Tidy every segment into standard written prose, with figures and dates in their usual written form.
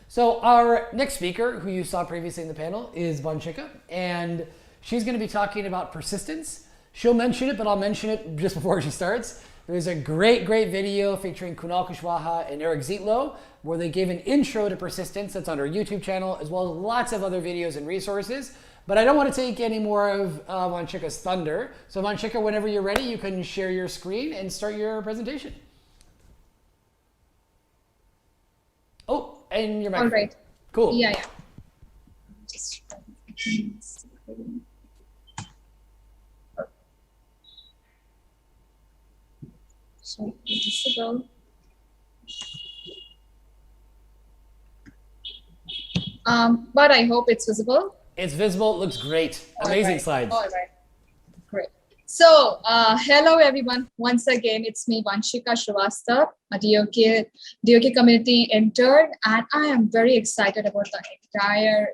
So our next speaker, who you saw previously in the panel, is Vanshika, and she's going to be talking about persistence. She'll mention it, but I'll mention it just before she starts. There's a great video featuring Kunal Kushwaha and Eric Zietlow, where they gave an intro to persistence that's on our YouTube channel, as well as lots of other videos and resources. But I don't want to take any more of Vanshika's thunder. So Vanshika, whenever you're ready, you can share your screen and start your presentation. Oh, and your microphone. All right. Cool. Yeah. So visible. But I hope it's visible. It's visible. It looks great. Amazing slides. All right. Great. So, hello everyone. Once again, it's me, Vanshika Srivastava, a DoK community intern, and I am very excited about the entire,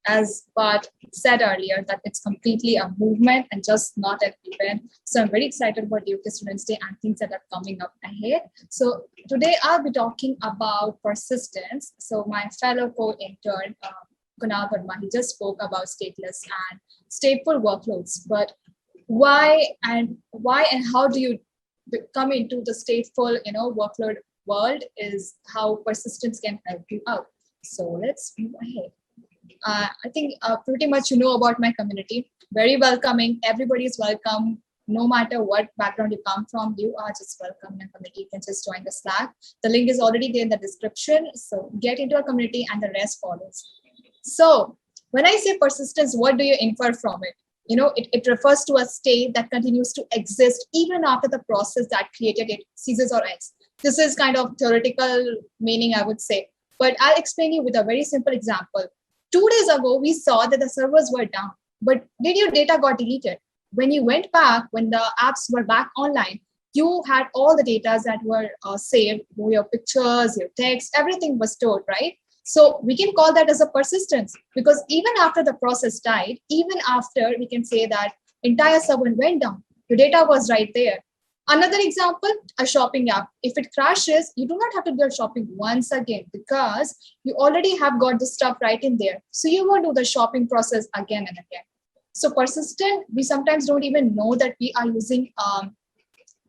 as Bart said earlier, that it's completely a movement and just not an event. So I'm very excited about DoK Students Day and things that are coming up ahead. So today I'll be talking about persistence. So my fellow co-intern, Kunal Verma, he just spoke about stateless and stateful workloads, but why and how do you come into the stateful workload world is how persistence can help you out. So let's move ahead. I think pretty much you know about my community. Very welcoming. Everybody is welcome. No matter what background you come from, you are just welcome in a community. You can just join the Slack. The link is already there in the description. So get into a community and the rest follows. So when I say persistence, what do you infer from it? It refers to a state that continues to exist even after the process that created it ceases or ends. This is kind of theoretical meaning, I would say, but I'll explain you with a very simple example. 2 days ago, we saw that the servers were down, but did your data got deleted? When you went back, when the apps were back online, you had all the data that were saved, your pictures, your text, everything was stored, right? So we can call that as a persistence, because even after the process died, even after we can say that entire server went down, your data was right there. Another example, a shopping app. If it crashes, you do not have to do shopping once again because you already have got the stuff right in there. So you won't do the shopping process again and again. So persistent, we sometimes don't even know that we are using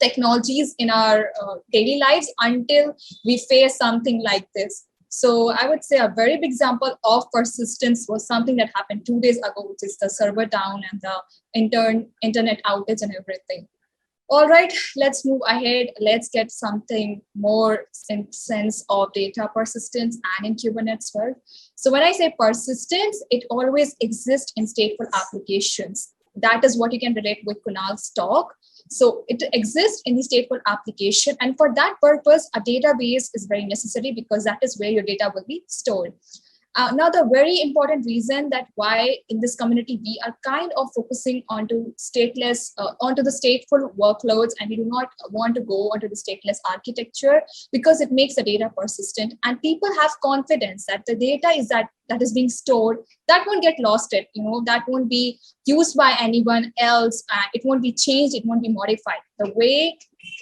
technologies in our daily lives until we face something like this. So I would say a very big example of persistence was something that happened 2 days ago, which is the server down and the internet outage and everything. All right, let's move ahead. Let's get something more in sense of data persistence and in Kubernetes world. So when I say persistence, it always exists in stateful applications. That is what you can relate with Kunal's talk. So it exists in the stateful application. And for that purpose, a database is very necessary because that is where your data will be stored. Now, the very important reason that why in this community we are kind of focusing onto stateless, onto the stateful workloads, and we do not want to go onto the stateless architecture because it makes the data persistent, and people have confidence that the data is that is being stored, that won't get lost. That won't be used by anyone else. It won't be changed. It won't be modified.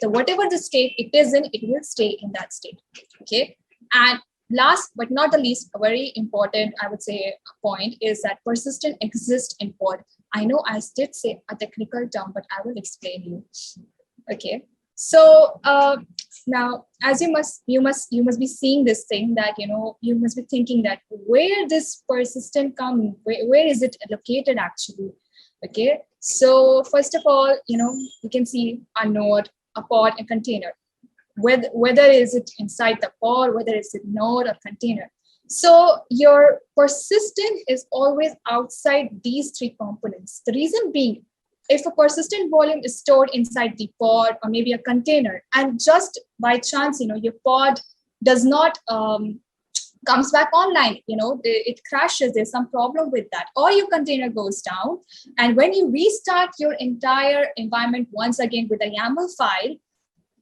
Whatever the state it is in, it will stay in that state. Okay, and last but not the least, a very important, I would say, point is that persistent exists in pod. I know I did say a technical term, but I will explain you. Okay, so now, as you must be seeing this thing that you must be thinking that where this persistent come, where is it located actually? Okay, so first of all, you can see a node, a pod, a container. Whether is it inside the pod, whether it's a node or container. So your persistent is always outside these 3 components. The reason being, if a persistent volume is stored inside the pod or maybe a container, and just by chance, your pod does not comes back online, it crashes, there's some problem with that, or your container goes down, and when you restart your entire environment once again with a YAML file,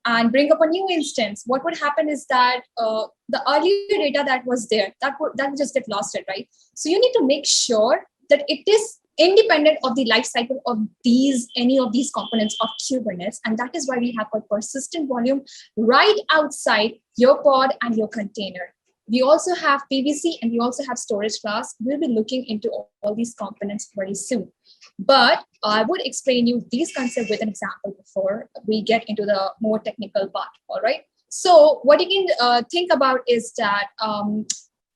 and bring up a new instance, what would happen is that the earlier data that was there, that would just get lost, right? So you need to make sure that it is independent of the life cycle of any of these components of Kubernetes. And that is why we have a persistent volume right outside your pod and your container. We also have PVC and we also have storage class. We'll be looking into all these components very soon. But I would explain you these concepts with an example before we get into the more technical part, all right? So what you can think about is that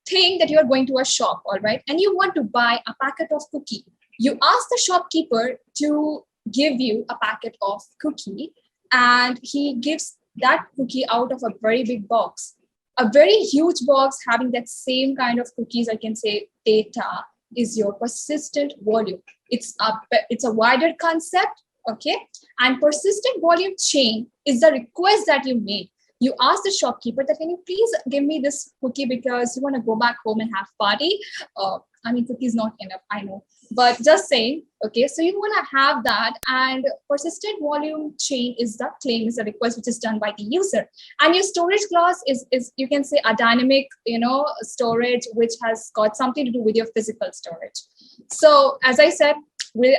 think that you're going to a shop, all right? And you want to buy a packet of cookie. You ask the shopkeeper to give you a packet of cookie, and he gives that cookie out of a very big box. A very huge box having that same kind of cookies, I can say data, is your persistent volume. It's a wider concept, okay? And persistent volume chain is the request that you made. You ask the shopkeeper that, can you please give me this cookie because you want to go back home and have party? I mean, cookie is not enough, I know, but just saying, okay, so you want to have that, and persistent volume chain is the claim, is the request which is done by the user. And your storage class is you can say a dynamic, storage, which has got something to do with your physical storage. So as I said,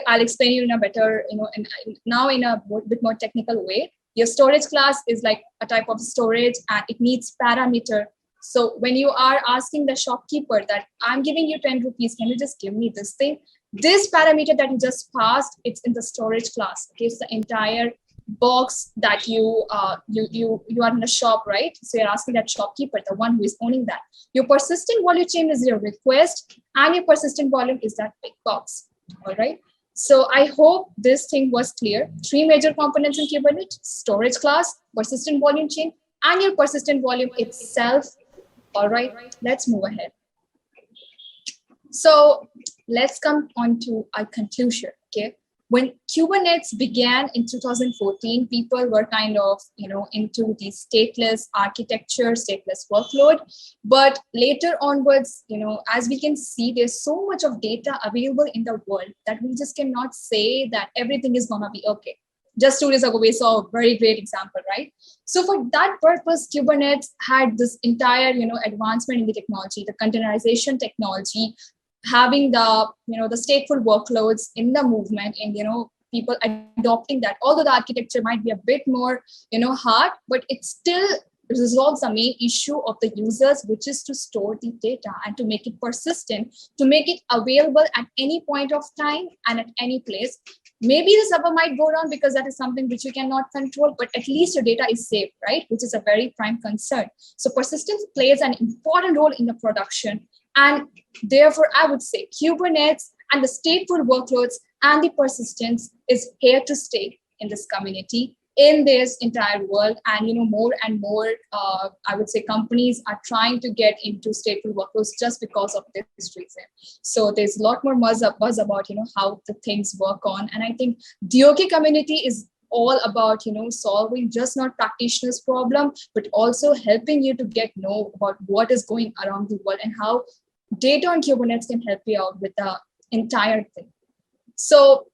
I'll explain you in a better, now in a bit more technical way. Your storage class is like a type of storage, and it needs parameter. So when you are asking the shopkeeper that I'm giving you 10 rupees, can you just give me this thing? This parameter that you just passed, it's in the storage class. Okay, it's the entire box that you are in a shop, right? So you're asking that shopkeeper, the one who is owning that. Your persistent volume chain is your request, and your persistent volume is that big box. All right. So I hope this thing was clear. 3 major components in Kubernetes: storage class, persistent volume chain, and your persistent volume itself. All right, let's move ahead. So let's come on to a conclusion, okay? When Kubernetes began in 2014, people were kind of, into the stateless architecture, stateless workload. But later onwards, as we can see, there's so much of data available in the world that we just cannot say that everything is gonna be okay. Just 2 days ago, we saw a very great example, right? So for that purpose, Kubernetes had this entire, advancement in the technology, the containerization technology, having the, the stateful workloads in the movement, and, people adopting that. Although the architecture might be a bit more, hard, but it still resolves the main issue of the users, which is to store the data and to make it persistent, to make it available at any point of time and at any place. Maybe the server might go down because that is something which you cannot control, but at least your data is safe, right? Which is a very prime concern. So persistence plays an important role in the production. And therefore, I would say Kubernetes and the stateful workloads and the persistence is here to stay in this community, in this entire world. And more and more I would say companies are trying to get into stateful workloads just because of this reason. So there's a lot more buzz about how the things work on. And I think DoK community is all about solving just not practitioners' problem, but also helping you to know about what is going around the world and how data on Kubernetes can help you out with the entire thing. So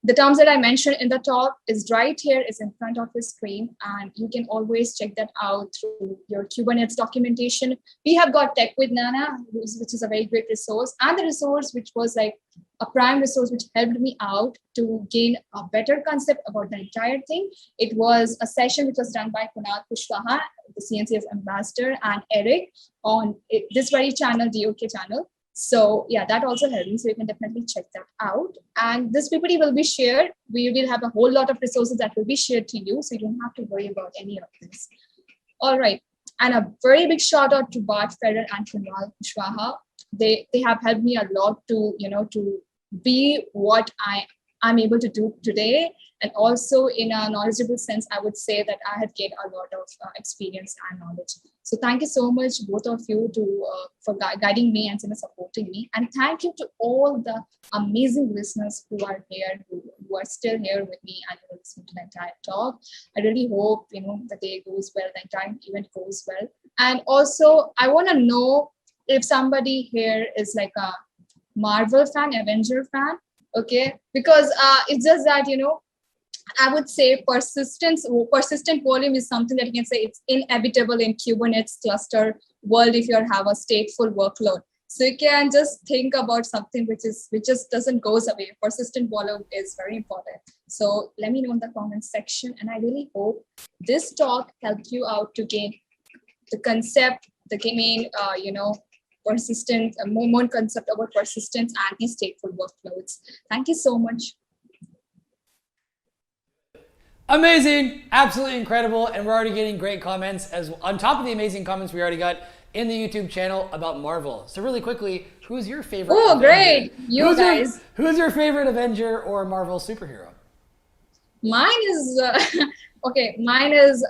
the terms that I mentioned in the talk is right here, is in front of the screen, and you can always check that out through your Kubernetes documentation. We have got Tech with Nana, which is a very great resource, and the resource which was like a prime resource which helped me out to gain a better concept about the entire thing. It was a session which was done by Kunal Kushwaha, the CNCF ambassador, and Eric on this very channel, DoK channel. So yeah, that also helped me. So you can definitely check that out. And this PPT will be shared. We will have a whole lot of resources that will be shared to you. So you don't have to worry about any of this. All right. And a very big shout out to Bart Ferrer and Kunal Kushwaha. They have helped me a lot to, to be what I'm able to do today. And also in a knowledgeable sense, I would say that I have gained a lot of experience and knowledge. So thank you so much, both of you, for guiding me and supporting me. And thank you to all the amazing listeners who are here, who are still here with me and listening to the entire talk. I really hope, the day goes well, the entire event goes well. And also, I want to know if somebody here is like a Marvel fan, Avenger fan, okay? Because it's just that, I would say persistent volume is something that you can say it's inevitable in Kubernetes cluster world if you have a stateful workload. So you can just think about something which just doesn't goes away. Persistent volume is very important. So let me know in the comments section. And I really hope this talk helped you out to gain the concept, the main, persistent, more concept about persistence and these stateful workloads. Thank you so much. Amazing, absolutely incredible, and we're already getting great comments as on top of the amazing comments we already got in the YouTube channel about Marvel. So really quickly, who's your favorite? Oh, Avenger? great! Who's your favorite Avenger or Marvel superhero? Mine is okay. Mine is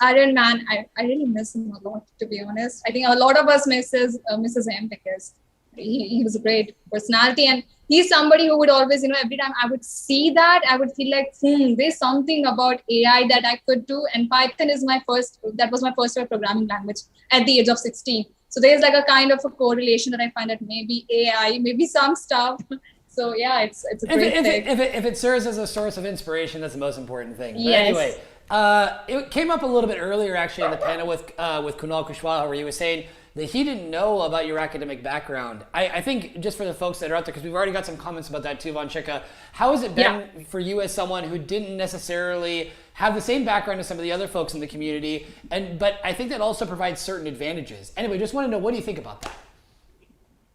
Iron Man. I really miss him a lot, to be honest. I think a lot of us misses him because he was a great personality, and he's somebody who would always, every time I would see that, I would feel like, there's something about AI that I could do. And Python is that was my first ever programming language at the age of 16. So there's like a kind of a correlation that I find that maybe AI, maybe some stuff. So yeah, it's a great thing. If it serves as a source of inspiration, that's the most important thing. But yes. Anyway, it came up a little bit earlier actually in the panel with Kunal Kushwaha, where he was saying that he didn't know about your academic background. I think just for the folks that are out there, because we've already got some comments about that too, Vanshika, how has it been for you as someone who didn't necessarily have the same background as some of the other folks in the community, but I think that also provides certain advantages. Anyway, just want to know, what do you think about that?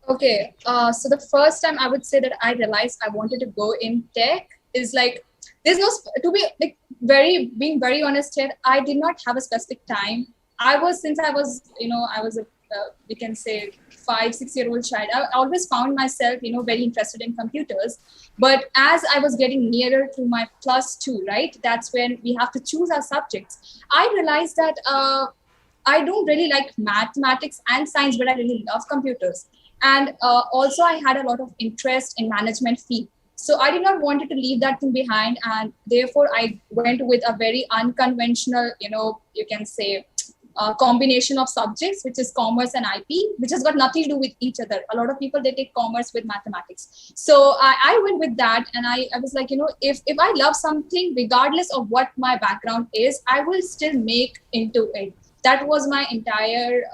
Okay, so the first time I would say that I realized I wanted to go in tech is like, there's no, to be like being very honest here, I did not have a specific time. Since I was a, we can say 5-6-year-old child, I always found myself, very interested in computers. But as I was getting nearer to my +2, right, that's when we have to choose our subjects. I realized that I don't really like mathematics and science, but I really love computers. And also I had a lot of interest in management field. So I did not want to leave that thing behind. And therefore I went with a very unconventional, you can say, combination of subjects, which is commerce and IP, which has got nothing to do with each other. A lot of people, they take commerce with mathematics. So I went with that. And I was like, if I love something, regardless of what my background is, I will still make into it. That was my entire,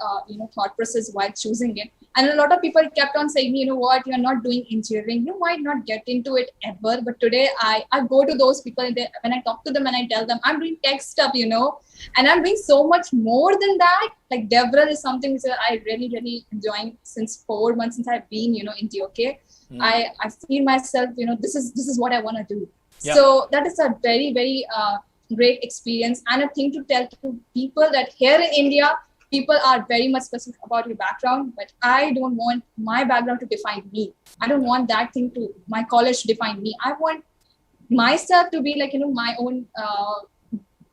thought process while choosing it. And a lot of people kept on saying, you're not doing engineering. You might not get into it ever. But today I go to those people and when I talk to them and I tell them I'm doing tech stuff, and I'm doing so much more than that. Like DevRel is something that I really, really enjoying since 4 months since I've been, in DoK. I feel myself, this is what I want to do. Yep. So that is a very, very great experience and a thing to tell to people that here in India, people are very much specific about your background, but I don't want my background to define me. I don't want that thing my college to define me. I want myself to be like, my own,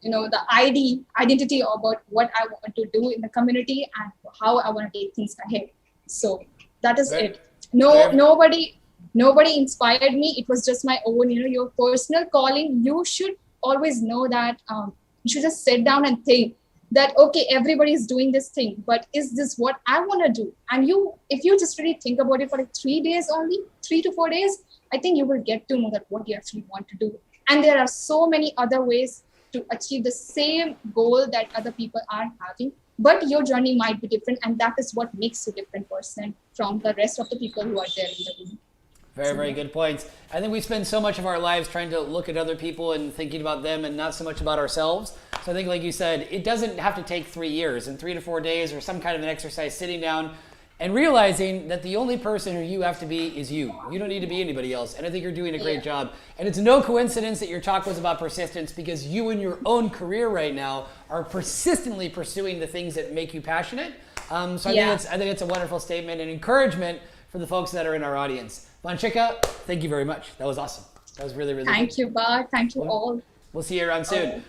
the identity about what I want to do in the community and how I want to take things ahead. So that is it. Nobody inspired me. It was just my own, your personal calling. You should always know that you should just sit down and think that, okay, everybody is doing this thing, but is this what I want to do? And if you just really think about it for like 3 days only, 3 to 4 days, I think you will get to know that what you actually want to do. And there are so many other ways to achieve the same goal that other people are having, but your journey might be different. And that is what makes you a different person from the rest of the people who are there in the room. Very, very good points. I think we spend so much of our lives trying to look at other people and thinking about them and not so much about ourselves. So I think, like you said, it doesn't have to take 3 years and 3 to 4 days or some kind of an exercise, sitting down and realizing that the only person who you have to be is you. You don't need to be anybody else. And I think you're doing a great job. And it's no coincidence that your talk was about persistence, because you in your own career right now are persistently pursuing the things that make you passionate. So I think it's a wonderful statement and encouragement for the folks that are in our audience. Vanshika, thank you very much. That was awesome. That was really, really good. Thank you, Bart. Thank you all. We'll see you around soon.